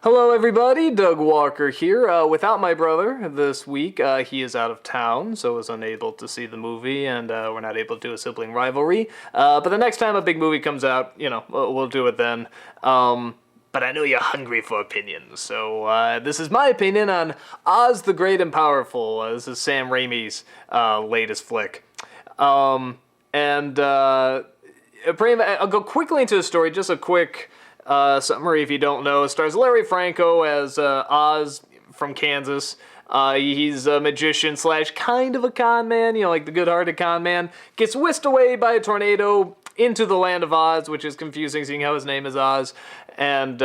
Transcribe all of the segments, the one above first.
Hello, everybody. Doug Walker here. Without my brother this week, he is out of town, so was unable to see the movie, and we're not able to do a sibling rivalry. But the next time a big movie comes out, we'll do it then. But I know you're hungry for opinions, so this is my opinion on Oz the Great and Powerful. This is Sam Raimi's latest flick. I'll go quickly into the story, just a quick summary if you don't know. It stars Larry Franco as Oz from Kansas. He's a magician slash kind of a con man, like the good-hearted con man. Gets whisked away by a tornado into the land of Oz, which is confusing seeing how his name is Oz. And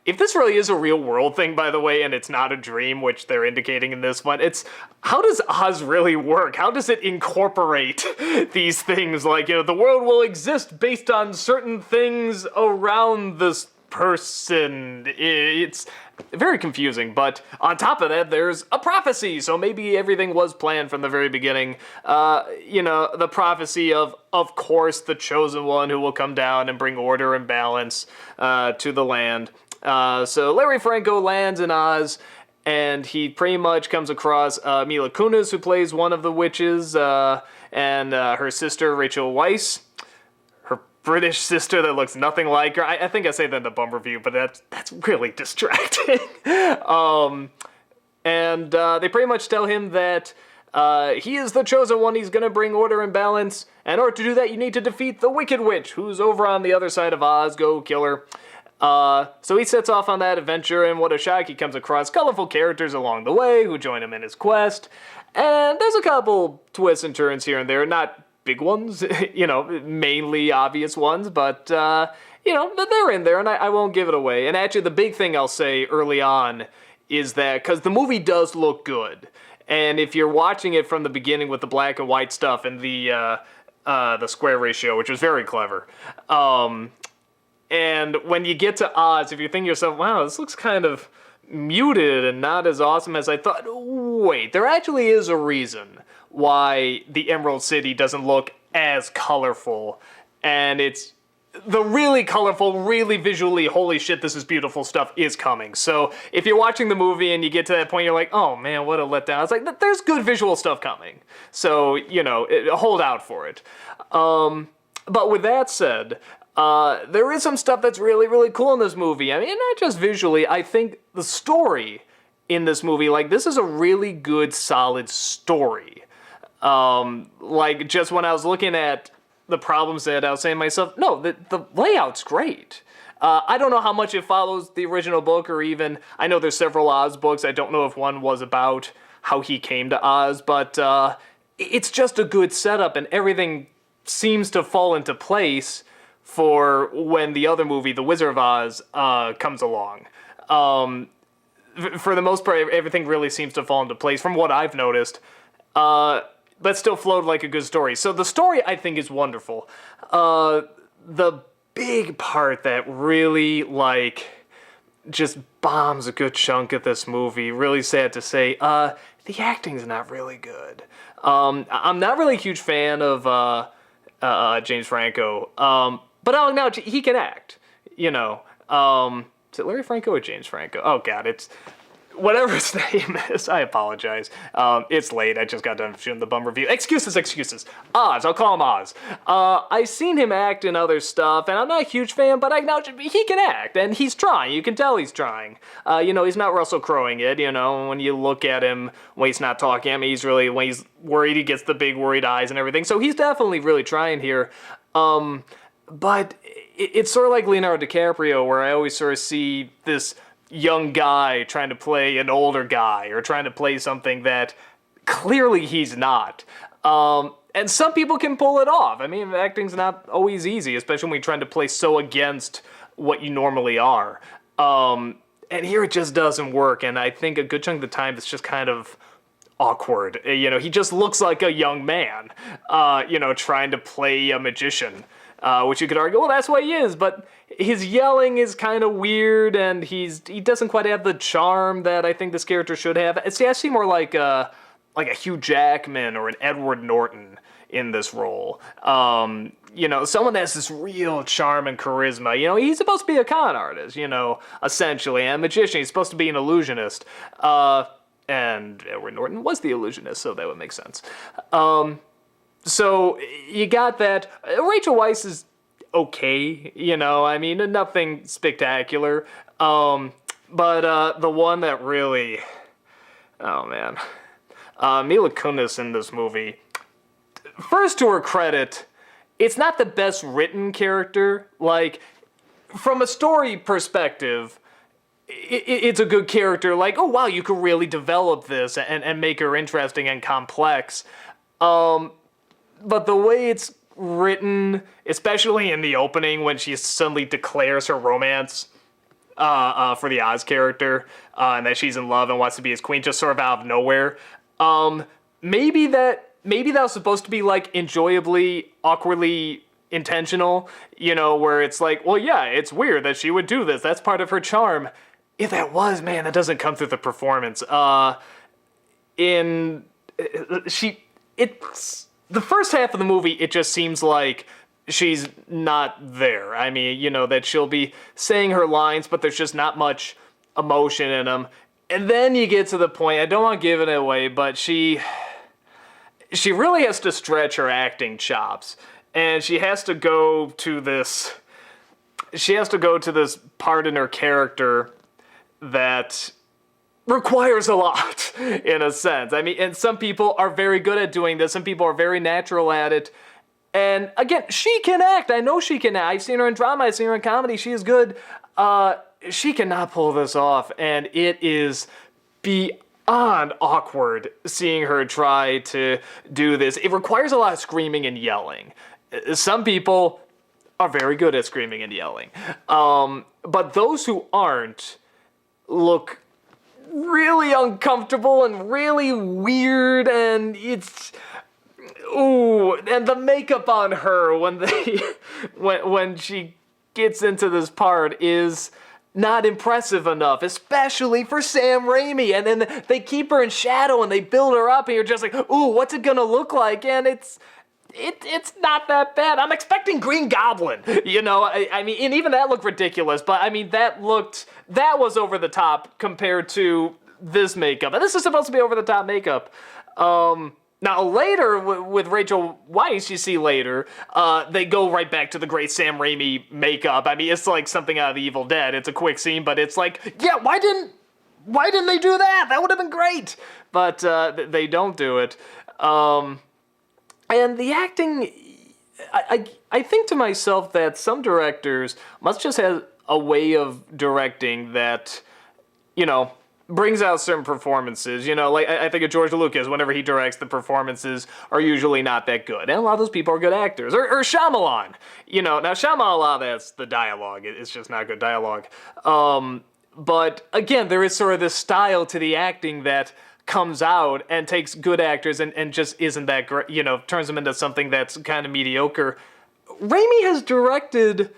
if this really is a real world thing, by the way, and it's not a dream, which they're indicating in this one, it's how does Oz really work? How does it incorporate these things? Like, the world will exist based on certain things around this person. It's very confusing, but on top of that, there's a prophecy, so maybe everything was planned from the very beginning. The prophecy of course, the chosen one who will come down and bring order and balance to the land. So Larry Franco lands in Oz, and he pretty much comes across Mila Kunis, who plays one of the witches, and her sister, Rachel Weisz. British sister that looks nothing like her. I think I say that in the bum review, but that's really distracting. They pretty much tell him that he is the chosen one. He's going to bring order and balance. In order to do that, you need to defeat the Wicked Witch, who's over on the other side of Oz. Go kill her. So he sets off on that adventure, and what a shock, he comes across colorful characters along the way who join him in his quest. And there's a couple twists and turns here and there, not big ones, mainly obvious ones, but, they're in there, and I won't give it away. And actually, the big thing I'll say early on is that, because the movie does look good, and if you're watching it from the beginning with the black and white stuff and the square ratio, which was very clever, and when you get to Oz, if you think to yourself, wow, this looks kind of muted and not as awesome as I thought, wait, there actually is a reason why the Emerald City doesn't look as colorful, and it's the really colorful, really visually, holy shit, this is beautiful stuff is coming. So if you're watching the movie and you get to that point, you're like, oh man, what a letdown. It's like, there's good visual stuff coming. So, hold out for it. But with that said, there is some stuff that's really, really cool in this movie. I mean, not just visually, I think the story in this movie, this is a really good, solid story. Just when I was looking at the problems that I was saying to myself, no, the layout's great. I don't know how much it follows the original book, or even, I know there's several Oz books. I don't know if one was about how he came to Oz, but it's just a good setup, and everything seems to fall into place for when the other movie, The Wizard of Oz, comes along. For the most part, everything really seems to fall into place from what I've noticed. But still flowed like a good story. So the story, I think, is wonderful. The big part that really, just bombs a good chunk of this movie, really sad to say, the acting's not really good. I'm not really a huge fan of James Franco, but I'll acknowledge he can act, Is it Larry Franco or James Franco? Oh, God, it's whatever his name is. I apologize. It's late. I just got done shooting the bum review. Excuses. Oz. I'll call him Oz. I've seen him act in other stuff, and I'm not a huge fan, but I acknowledge he can act, and he's trying. You can tell he's trying. He's not Russell Croweing it, when you look at him when he's not talking. I mean, when he's worried, he gets the big worried eyes and everything, so he's definitely really trying here. But it's sort of like Leonardo DiCaprio, where I always sort of see this young guy trying to play an older guy, or trying to play something that clearly he's not. And some people can pull it off. I mean, acting's not always easy, especially when you're trying to play so against what you normally are. And here it just doesn't work, and I think a good chunk of the time it's just kind of awkward. He just looks like a young man, trying to play a magician. Which you could argue, well, that's what he is, but his yelling is kind of weird, and he doesn't quite have the charm that I think this character should have. See, I see more like a Hugh Jackman or an Edward Norton in this role. Someone that has this real charm and charisma. He's supposed to be a con artist, essentially, and a magician. He's supposed to be an illusionist. And Edward Norton was the illusionist, so that would make sense. So you got that. Rachel Weisz is okay, nothing spectacular. But the one that really, oh man, Mila Kunis in this movie. First, to her credit, it's not the best written character. Like, from a story perspective, it's a good character. Like, oh wow, you could really develop this and make her interesting and complex. But the way it's written, especially in the opening when she suddenly declares her romance for the Oz character, and that she's in love and wants to be his queen, just sort of out of nowhere. Maybe that was supposed to be like enjoyably, awkwardly intentional, where it's like, well, yeah, it's weird that she would do this. That's part of her charm. If that was, man, that doesn't come through the performance. It's the first half of the movie, it just seems like she's not there. That she'll be saying her lines, but there's just not much emotion in them. And then you get to the point, I don't want to give it away, but she really has to stretch her acting chops. And she has to go to this part in her character that requires a lot, in a sense. And some people are very good at doing this. Some people are very natural at it. And again, she can act. I know she can act. I've seen her in drama. I've seen her in comedy. She is good. She cannot pull this off. And it is beyond awkward seeing her try to do this. It requires a lot of screaming and yelling. Some people are very good at screaming and yelling. But those who aren't look really uncomfortable and really weird, and it's... Ooh, and the makeup on her when she gets into this part is not impressive enough, especially for Sam Raimi. And then they keep her in shadow and they build her up, and you're just like, ooh, what's it gonna look like? And it's not that bad. I'm expecting Green Goblin, and even that looked ridiculous, but that was over the top compared to this makeup. And this is supposed to be over the top makeup. Now later, with Rachel Weisz, you see later, they go right back to the great Sam Raimi makeup. It's like something out of The Evil Dead. It's a quick scene, but it's like, yeah, why didn't they do that? That would have been great. But they don't do it. And the acting, I think to myself that some directors must just have a way of directing that, brings out certain performances. Like I think of George Lucas, whenever he directs, the performances are usually not that good. And a lot of those people are good actors. Or Shyamalan. Now Shyamalan, a lot of that's the dialogue. It's just not good dialogue. But again, there is sort of this style to the acting that comes out and takes good actors and just isn't that great, turns them into something that's kind of mediocre. Raimi has directed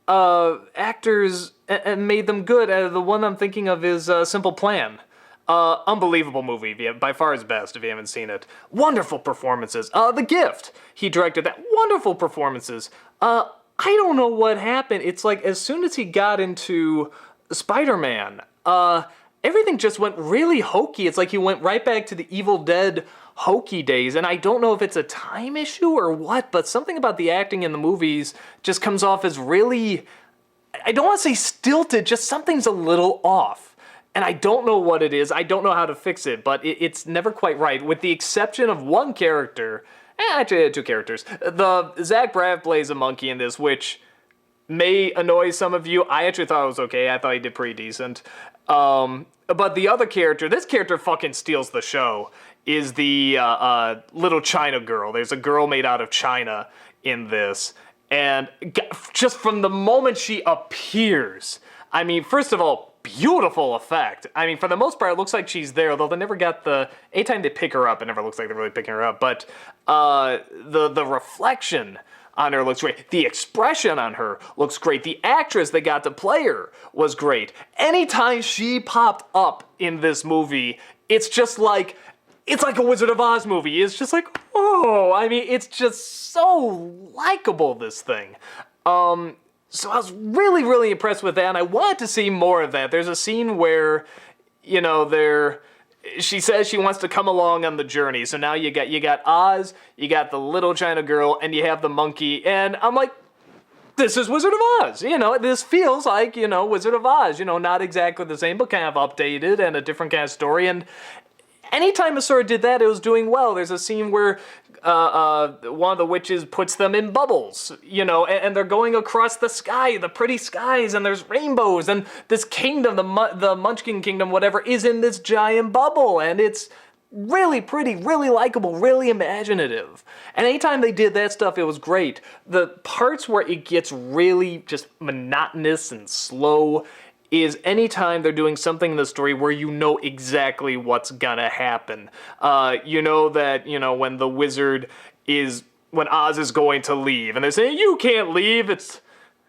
actors and made them good. The one I'm thinking of is Simple Plan. Unbelievable movie, by far his best if you haven't seen it. Wonderful performances. The Gift, he directed that. Wonderful performances. I don't know what happened. It's like as soon as he got into Spider-Man, everything just went really hokey. It's like he went right back to the Evil Dead hokey days, and I don't know if it's a time issue or what, but something about the acting in the movies just comes off as really, I don't want to say stilted, just something's a little off. And I don't know what it is. I don't know how to fix it, but it's never quite right, with the exception of one character. Actually, two characters. Zach Braff plays a monkey in this, which may annoy some of you. I actually thought it was okay. I thought he did pretty decent. But the other character, this character fucking steals the show, is the little China girl. There's a girl made out of China in this. And just from the moment she appears, first of all, beautiful effect. For the most part, it looks like she's there, although they never got anytime they pick her up, it never looks like they're really picking her up. But the reflection on her looks great. The expression on her looks great. The actress that got to play her was great. Anytime she popped up in this movie, it's just like, it's like a Wizard of Oz movie. It's just like, oh, oh, I mean, it's just so likable, this thing. So I was really, really impressed with that, and I wanted to see more of that. There's a scene where, she says she wants to come along on the journey. So now you got Oz, you got the little China girl, and you have the monkey, and I'm like, this is Wizard of Oz. This feels like, Wizard of Oz. Not exactly the same, but kind of updated and a different kind of story. And anytime a sword did that, it was doing well. There's a scene where one of the witches puts them in bubbles, and they're going across the sky, the pretty skies, and there's rainbows, and this kingdom, the Munchkin Kingdom, whatever, is in this giant bubble, and it's really pretty, really likable, really imaginative. And anytime they did that stuff, it was great. The parts where it gets really just monotonous and slow is anytime they're doing something in the story where you know exactly what's gonna happen. When when Oz is going to leave, and they're saying, you can't leave,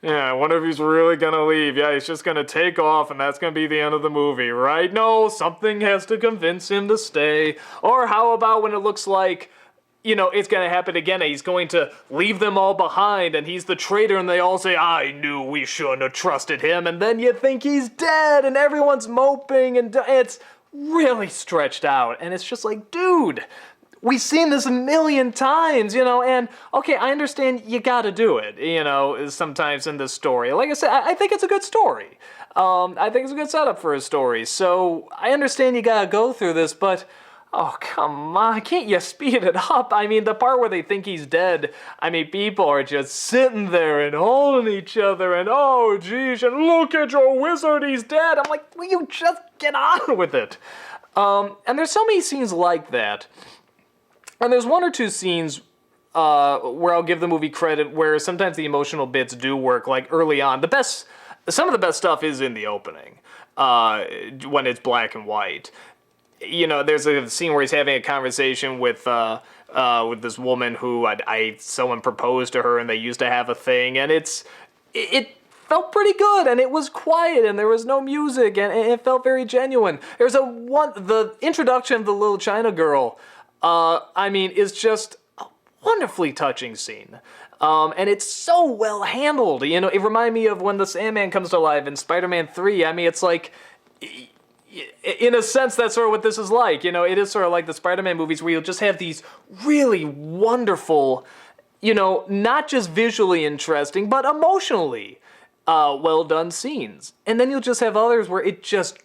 I wonder if he's really gonna leave. Yeah, he's just gonna take off, and that's gonna be the end of the movie, right? No, something has to convince him to stay. Or how about when it looks like, it's gonna happen again, and he's going to leave them all behind, and he's the traitor, and they all say, I knew we shouldn't have trusted him, and then you think he's dead, and everyone's moping, and it's really stretched out, and it's just like, dude, we've seen this a million times, and okay, I understand you gotta do it, sometimes in this story. Like I said, I think it's a good story. I think it's a good setup for a story, so I understand you gotta go through this, but oh, come on, can't you speed it up? I mean, the part where they think he's dead, people are just sitting there and holding each other and, oh, geez, and look at your wizard, he's dead. I'm like, will you just get on with it? And there's so many scenes like that. And there's one or two scenes where I'll give the movie credit where sometimes the emotional bits do work, like early on. Some of the best stuff is in the opening, when it's black and white. There's a scene where he's having a conversation with this woman who someone proposed to her and they used to have a thing, and it felt pretty good, and it was quiet, and there was no music, and it felt very genuine. The introduction of the little China girl, is just a wonderfully touching scene. And it's so well handled. It reminded me of when the Sandman comes to life in Spider-Man 3. it's like, in a sense, that's sort of what this is like. It is sort of like the Spider-Man movies where you'll just have these really wonderful, not just visually interesting, but emotionally well done scenes. And then you'll just have others where it just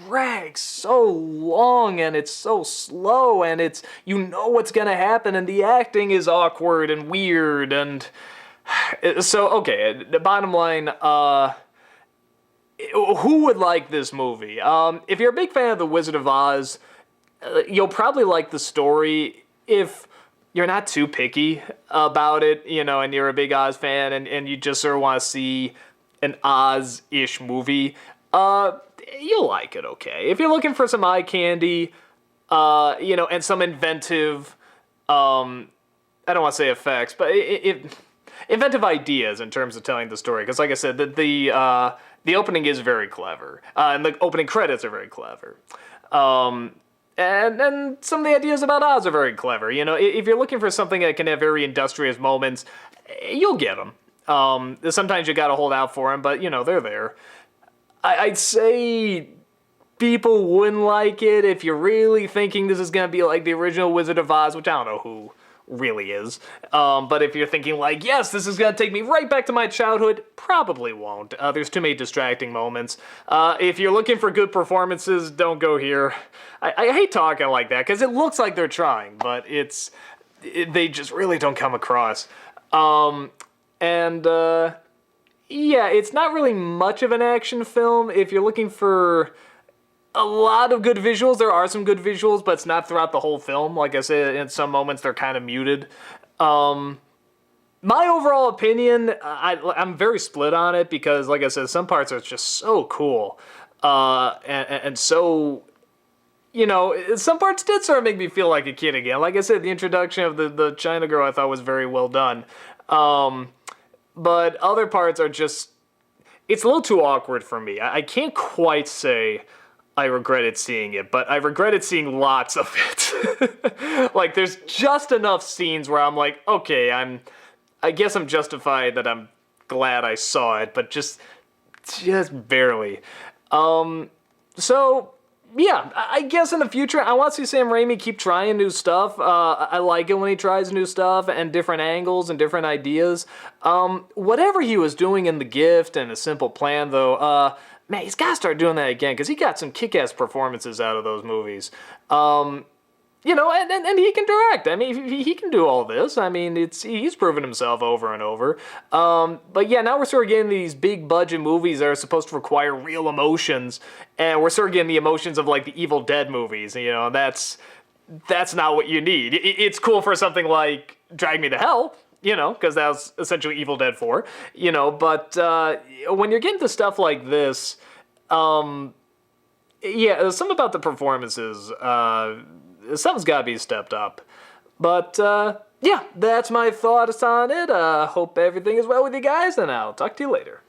drags so long and it's so slow and it's, what's gonna happen and the acting is awkward and weird and so, okay, the bottom line, who would like this movie? If you're a big fan of The Wizard of Oz, you'll probably like the story. If you're not too picky about it, and you're a big Oz fan and you just sort of want to see an Oz-ish movie, you'll like it, okay. If you're looking for some eye candy, and some inventive, I don't want to say effects, but inventive ideas in terms of telling the story. Because like I said, the opening is very clever, and the opening credits are very clever. And some of the ideas about Oz are very clever. If you're looking for something that can have very industrious moments, you'll get them. Sometimes you gotta hold out for them, but, they're there. I'd say people wouldn't like it if you're really thinking this is gonna be like the original Wizard of Oz, which I don't know who really is. But if you're thinking like, yes, this is gonna take me right back to my childhood, probably won't. There's too many distracting moments. If you're looking for good performances, don't go here. I hate talking like that because it looks like they're trying, but they just really don't come across. Yeah, it's not really much of an action film. If you're looking for a lot of good visuals, there are some good visuals, but it's not throughout the whole film. Like I said, in some moments they're kind of muted. My overall opinion, I'm very split on it because, like I said, some parts are just so cool. And so, some parts did sort of make me feel like a kid again. Like I said, the introduction of the China girl I thought was very well done. But other parts are just, it's a little too awkward for me. I can't quite say I regretted seeing it, but I regretted seeing lots of it. Like, there's just enough scenes where I'm like, okay, I guess I'm justified that I'm glad I saw it, but just barely. So, yeah, I guess in the future, I want to see Sam Raimi keep trying new stuff. I like it when he tries new stuff and different angles and different ideas. Whatever he was doing in The Gift and A Simple Plan, though, man, he's got to start doing that again, because he got some kick-ass performances out of those movies. You know, and he can direct. I mean, he can do all this. I mean, he's proven himself over and over. But yeah, now we're sort of getting these big budget movies that are supposed to require real emotions, and we're sort of getting the emotions of like the Evil Dead movies. You know, that's not what you need. It's cool for something like Drag Me to Hell, you know, because that was essentially Evil Dead 4, you know, but when you're getting to stuff like this, yeah, something about the performances, something's got to be stepped up. But, yeah, that's my thoughts on it. Hope everything is well with you guys, and I'll talk to you later.